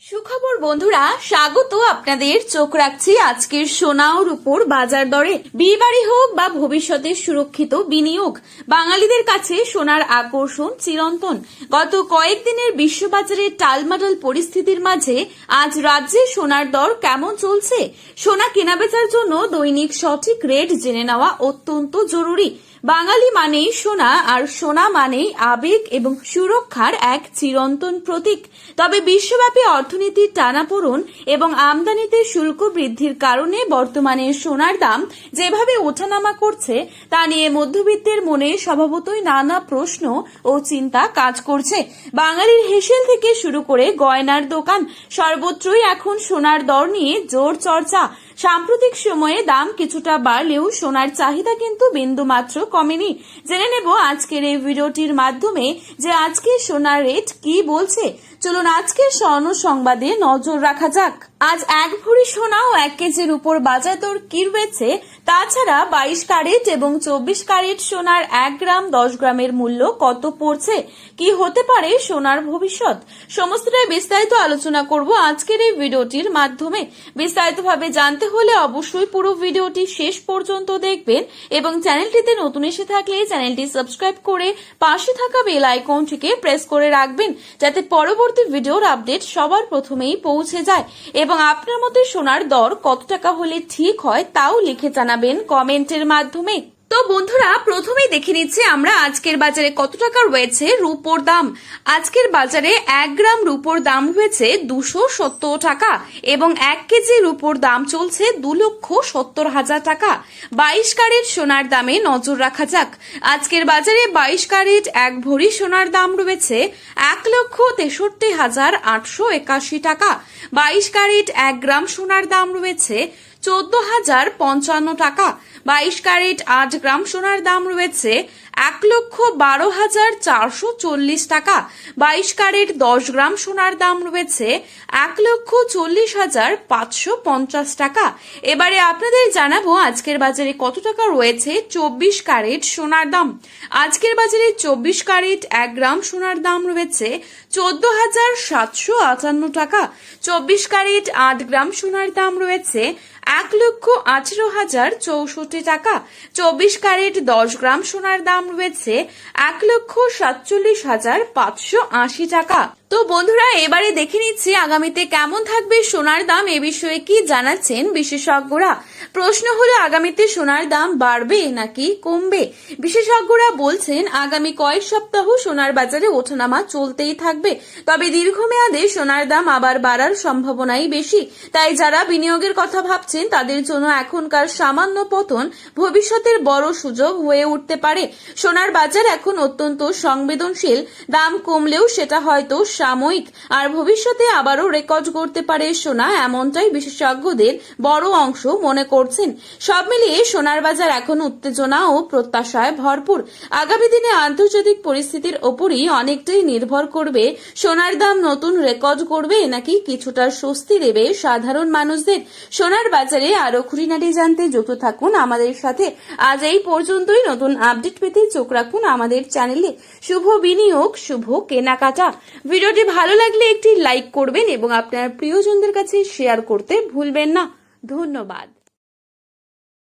সুখবর বন্ধুরা, স্বাগত আপনাদের। চোখ রাখছি আজকের সোনা ও রূপোর বাজার দরে। বিয়ে বাড়ি হোক বা ভবিষ্যতের সুরক্ষিত বিনিয়োগ, বাঙালিদের কাছে সোনার আকর্ষণ চিরন্তন। গত কয়েকদিনের বিশ্ববাজারে টালমাটাল পরিস্থিতির মাঝে আজ রাজ্যে সোনার দর কেমন চলছে, সোনা কেনাবেচার জন্য দৈনিক সঠিক রেট জেনে নেওয়া অত্যন্ত জরুরি। বাঙালি মানেই সোনা, আর সোনা মানেই আবেগ এবং সুরক্ষার এক চিরন্তন প্রতীক। তবে বিশ্বব্যাপী অর্থনীতির টানাপোড়েন এবং আমদানিতে শুল্ক বৃদ্ধির কারণে বর্তমানে সোনার দাম যেভাবে ওঠানামা করছে তা নিয়ে মধ্যবিত্তের মনে স্বভাবতই নানা প্রশ্ন ও চিন্তা কাজ করছে। বাঙালির হেসেল থেকে শুরু করে গয়নার দোকান, সর্বত্রই এখন সোনার দর নিয়ে জোর চর্চা। সাম্প্রতিক সময়ে দাম কিছুটা বাড়লেও সোনার চাহিদা কিন্তু বিন্দুমাত্র কমেনি। জেনে নেব আজকের এই ভিডিওটির মাধ্যমে যে আজকে সোনার রেট কি বলছে। চলুন আজকের স্বর্ণ সংবাদে নজর রাখা যাক। আজ 1 ভরি সোনা ও 1 কেজির উপর বাজার দর কি রয়েছে, তাছাড়া 22 ক্যারেট এবং 24 ক্যারেট সোনার 1 গ্রাম 10 গ্রামের মূল্য কত পড়ছে, কি হতে পারে সোনার ভবিষ্যৎ, সমস্তটাই বিস্তারিত আলোচনা করব আজকের এই ভিডিওটির মাধ্যমে। বিস্তারিতভাবে জানতে হলে অবশ্যই পুরো ভিডিওটি শেষ পর্যন্ত দেখবেন এবং চ্যানেলটিতে নতুন এসে থাকলে চ্যানেলটি সাবস্ক্রাইব করে পাশে থাকা বেল আইকনটিকে প্রেস করে রাখবেন, যাতে পরবর্তী ভিডিওর আপডেট সবার প্রথমেই পৌঁছে যায়। এবং আপনার মতে সোনার দর কত টাকা হলে ঠিক হয় তাও লিখে জানাবেন কমেন্টের মাধ্যমে। তো বন্ধুরা, প্রথমেই দেখে নিচ্ছি আমরা আজকের বাজারে কত টাকা রয়েছে রূপোর দাম। আজকের বাজারে 1 গ্রাম রূপোর দাম রয়েছে 270 টাকা এবং 1 কেজি রূপোর দাম চলছে 2,70,000 টাকা। 22 ক্যারেট সোনার দামে নজর রাখা যাক। আজকের বাজারে 22 ক্যারেট 1 ভরি সোনার দাম রয়েছে 1,63,881 টাকা। 22 ক্যারেট 1 গ্রাম সোনার দাম রয়েছে 14,055 টাকা। 22 ক্যারেট 8 গ্রাম সোনার দাম রয়েছে 1,12,440 টাকা। 22 ক্যারেট 10 গ্রাম সোনার দাম রয়েছে 1,40,550 টাকা। এবারে আপনাদের জানাবো আজকের বাজারে কত টাকা রয়েছে 24 ক্যারেট সোনার দাম। আজকের বাজারে 24 ক্যারেট 1 গ্রাম সোনার দাম রয়েছে 14,758 টাকা। 24 ক্যারেট 8 গ্রাম সোনার দাম রয়েছে 1,18,064 টাকা। 24 ক্যারেট 10 গ্রাম সোনার দাম রয়েছে 1,47,580 টাকা। তো বন্ধুরা, এবারে দেখে নিচ্ছি আগামীতে কেমন থাকবে সোনার দাম, এ বিষয়ে কি জানাচ্ছেন বিশেষজ্ঞরা। প্রশ্ন হলো আগামীতে সোনার দাম বাড়বে নাকি কমবে। বিশেষজ্ঞরা বলছেন আগামী কয়েক সপ্তাহ সোনার বাজারে ওঠানামা চলতেই থাকবে, তবে দীর্ঘমেয়াদে সোনার দাম আবার বাড়ার সম্ভাবনাই বেশি। তাই যারা বিনিয়োগের কথা ভাবছেন তাদের জন্য এখনকার সামান্য পতন ভবিষ্যতের বড় সুযোগ হয়ে উঠতে পারে। সোনার বাজার এখন অত্যন্ত সংবেদনশীল, দাম কমলেও সেটা হয়তো সাময়িক, আর ভবিষ্যতে আবারও রেকর্ড করতে পারে সোনা, এমনটাই বিশেষজ্ঞদের বড় অংশ মনে করছেন। সব মিলিয়ে সোনার বাজার এখন উত্তেজনা ও প্রত্যাশায় ভরপুর। আগামী দিনে আন্তর্জাতিক পরিস্থিতির ওপরই অনেকটাই নির্ভর করবে সোনার দাম নতুন রেকর্ড করবে নাকি কিছুটা স্বস্তি দেবে সাধারণ মানুষদের। সোনার বাজারে আরো খুঁটিনাটি জানতে যুক্ত থাকুন আমাদের সাথে। আজ এই পর্যন্তই। নতুন আপডেট পেতে চোখ রাখুন আমাদের চ্যানেলে। শুভ বিনিয়োগ, শুভ কেনাকাটা। ভিডিওটি ভালো লাগলে একটি লাইক করবেন এবং আপনার প্রিয়জনদের কাছে শেয়ার করতে ভুলবেন না। ধন্যবাদ।